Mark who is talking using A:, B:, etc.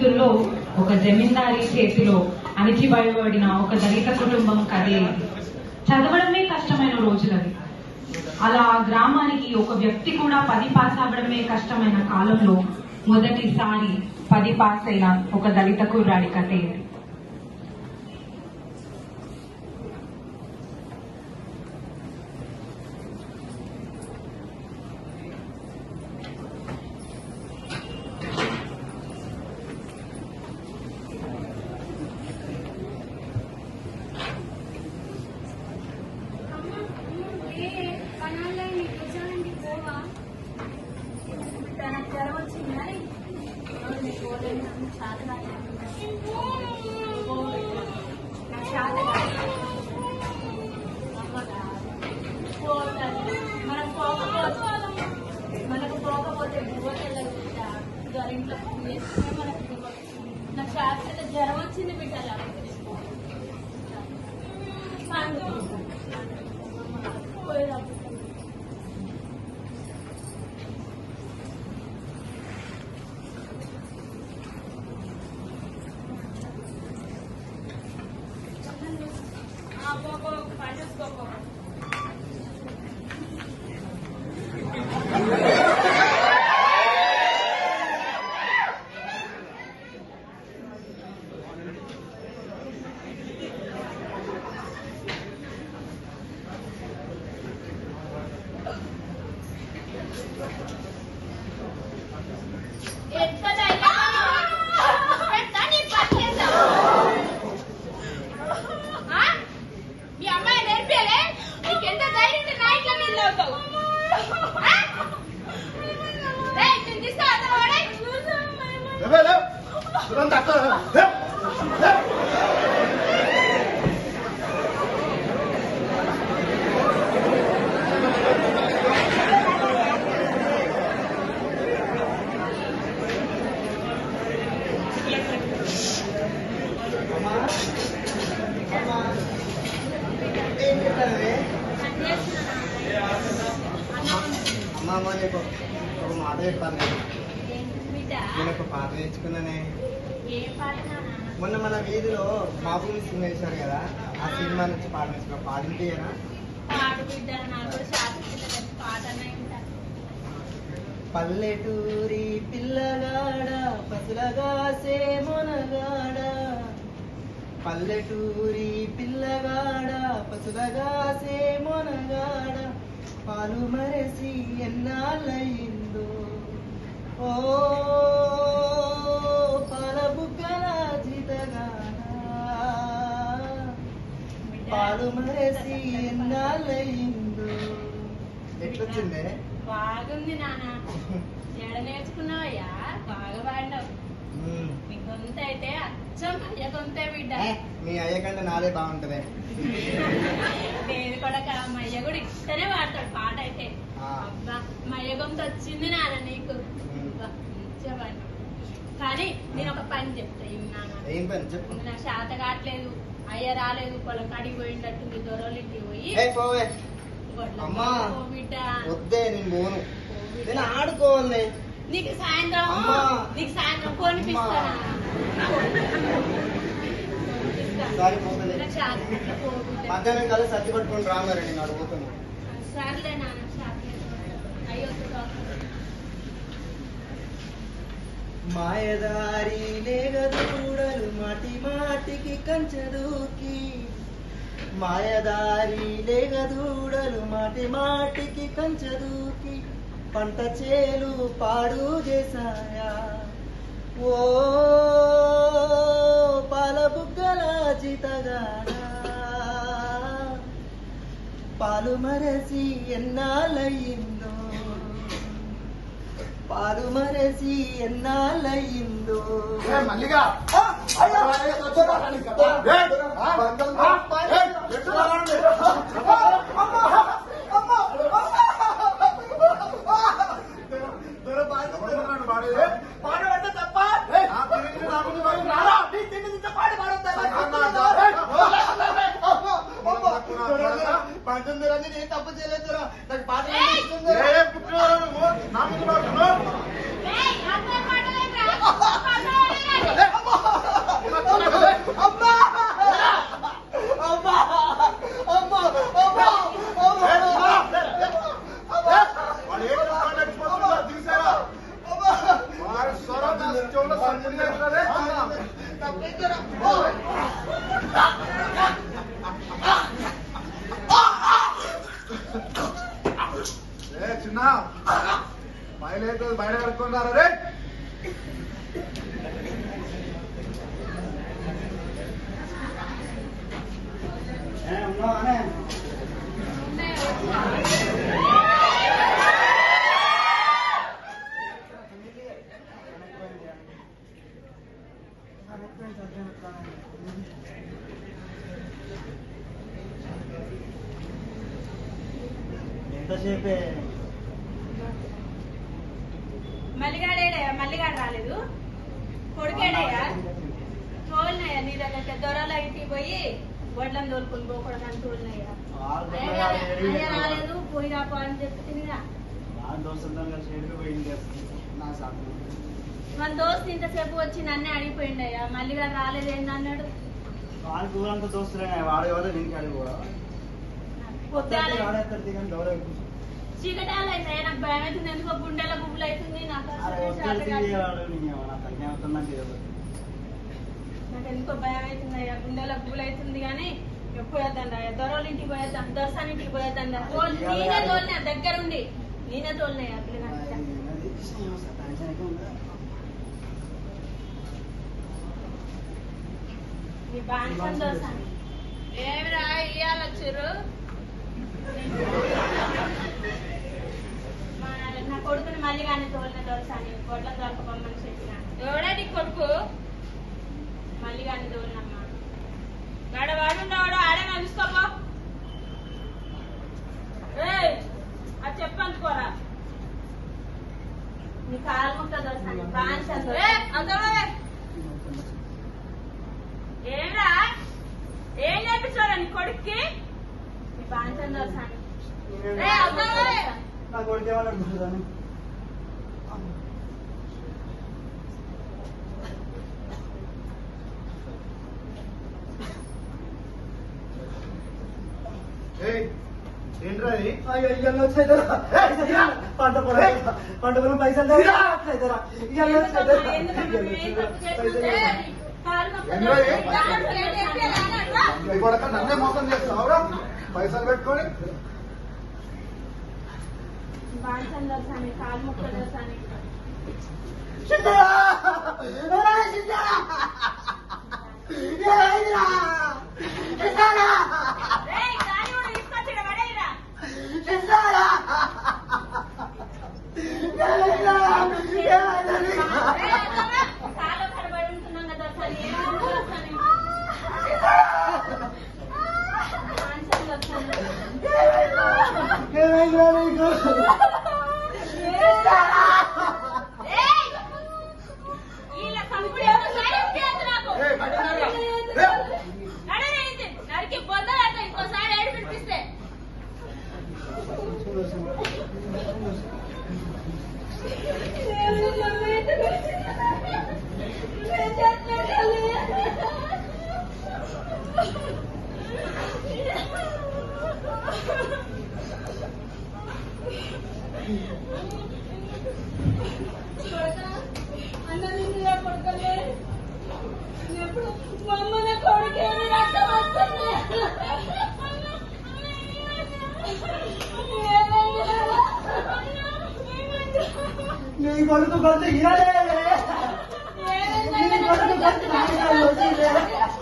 A: పరిస్థితుల్లో ఒక జమీందారీ చేతిలో అణిచిబయబడిన ఒక దళిత కుటుంబం కథే చదవడమే కష్టమైన రోజులవి. అలా ఆ గ్రామానికి ఒక వ్యక్తి కూడా 10 పాస్ అవ్వడమే కష్టమైన కాలంలో మొదటిసారి 10 పాస్ అయిన ఒక దళిత కుర్రాడి కథ ఇది.
B: మనకు పోకపోతే ఇంట్లో నాకు శాస్త్ర జ్వరం వచ్చింది బిడ్డలా పోయేదా
C: అమ్మా నీకు ఒక మాట చెప్పాను. నేను ఒక పాట నేర్చుకున్నానే. మొన్న మన వీధిలో బాబు సినిమా వేశారు కదా, ఆ సినిమా నుంచి పాట నేర్చుకున్నా. పాడింటియేనా? పల్లెటూరి పిల్లగాడ పసులగాసే మొనగాడ, పల్లెటూరి పిల్లగాడ పసులగాసే మొనగాడ, పాలు మరసి ఎన్నాళ్ళయిందో ఓ పాల బుగ్గల జీతగాడ, పాలు మరసి ఎన్నాళ్ళయిందో. ఎట్లొచ్చిందే?
B: బాగుంది నాన్న. ఎడ నేర్చుకున్నావయ్యా? బాగా పాడినావు. నీ గొంత అయితే అచ్చం అయ్య గొంతే బిడ్డ.
C: మీ అయ్య కంటే నాదే బాగుంటది.
B: నేను కూడా మా అయ్య కూడా ఇష్టనే పాడతాడు పాట అయితే. అబ్బా మా అయ్య గొంత వచ్చింది నాన్న నీకు. కానీ నేను ఒక పని చెప్తా.
C: ఏం పని చెప్పు.
B: నాకు శాత కావట్లేదు, అయ్య రాలేదు, పొలం కాడికి పోయిండట్టుంది, దొరలింటికి పోయి
C: బిడ్డ వద్దే. నేను పోను, నేను ఆడుకోవాలి.
B: నీకు సాయంత్రం కొనిపిస్తాను.
C: మధ్యాహ్నం కాదు సర్ది పట్టుకొని రామారండి, నేను అడుగుతున్నా.
B: సర్లే నాన్న.
C: మాయదారి లేగదూడలు మాటి మాటికి కంచెదూకి, మాయదారి లేగదూడలు మాటి మాటికి కంచెదూకి, పంట చేలు పాడు చేశాయా ఓ పాల బుగ్గల జీతగాడ, పాలు మరసి ఎన్నాళ్ళయిందో, పాలు మరసి ఎన్నాళ్ళయిందో.
D: మల్లిగా
C: నేను తప్పు చేయలేదురా, నాకు పాట
D: నా చిన్న బయలుదేరు బయట కడుక్కున్నారా రే
C: ఎంతసేపే
B: మల్లిగాడేడయ్యా మల్లిగాడు రాలేదు కొడుకేడయ్యా తోలినయ్యా నీ దగ్గర దొరలు అయితే పోయి వడ్లను తోలుకొని పోకూడదని తోలినయ్యా అయ్యా రాలేదు పోయి రాపో అని చెప్పి తినిగా మన దోస్తు ఇంతసేపు వచ్చి నన్నే అడిగిపోయిండయ్యా మల్లిగాడు రాలేదు ఏందన్నాడు
C: వాడికి ఊరంతా చూస్తున్నా వాడు ఎవరో దీనికి అడిగి కూడా
B: చీకటాలు అయితే నాకు భయం అవుతుంది ఎందుకో గుండెల గుబ్బులు అవుతుంది నాకు ఎందుకో భయం అవుతుంది అయ్యా గుండెల గుబ్బులు అవుతుంది కానీ పోయేద్దండి అయ్యా దొరల ఇంటికి పోయేద్దాం దొరసాని ఇంటికి పోయేద్దండి నేనే తోలినా దగ్గరుండి నేనే తోలినాయి అట్లా నీ బాగా దోసాని ఏమిరా ఇయ్యాలి వచ్చారు నా కొడుకుని మళ్ళీ కానీ తోలిన దోసాని గొడ్ల దొరకపోమని చెప్పిన ఎవడా నీ కొడుకు మళ్ళీ కానీ తోలినమ్మా గడ వాడుండవాడు ఆడే కలుసుకోపో అది చెప్పనుకోరా నీ కాలు ముక్క దోసాని బాగా ఏమిరా ఏం నేర్పించారా నీ కొడుక్కి నీ బాంచం దోసాని
C: నా కొడుకు ఏమన్నా అడుగుతుందని
D: ఏంట్రా
C: పంట పొలం పైసలు
D: నన్నే మోసం చేస్తావురా పైసలు పెట్టుకొని
B: బాంచం దోసాని కాలు ముక్క దోసాని చాలా కడబడి ఉంటున్నాం కదా దోసాని బాంచం దోసాని నరికి పొందాలట ఇంకోసారి ఏడు పిలిపిస్తే అన్న నిన్ను కొడుకలే ఎప్పుడు మమ్మల్ని కొడుకేమి రక్తం వస్తుంది
C: నీ కొడుకు కొంత ఇరాలే నీ కొడుకు కొంత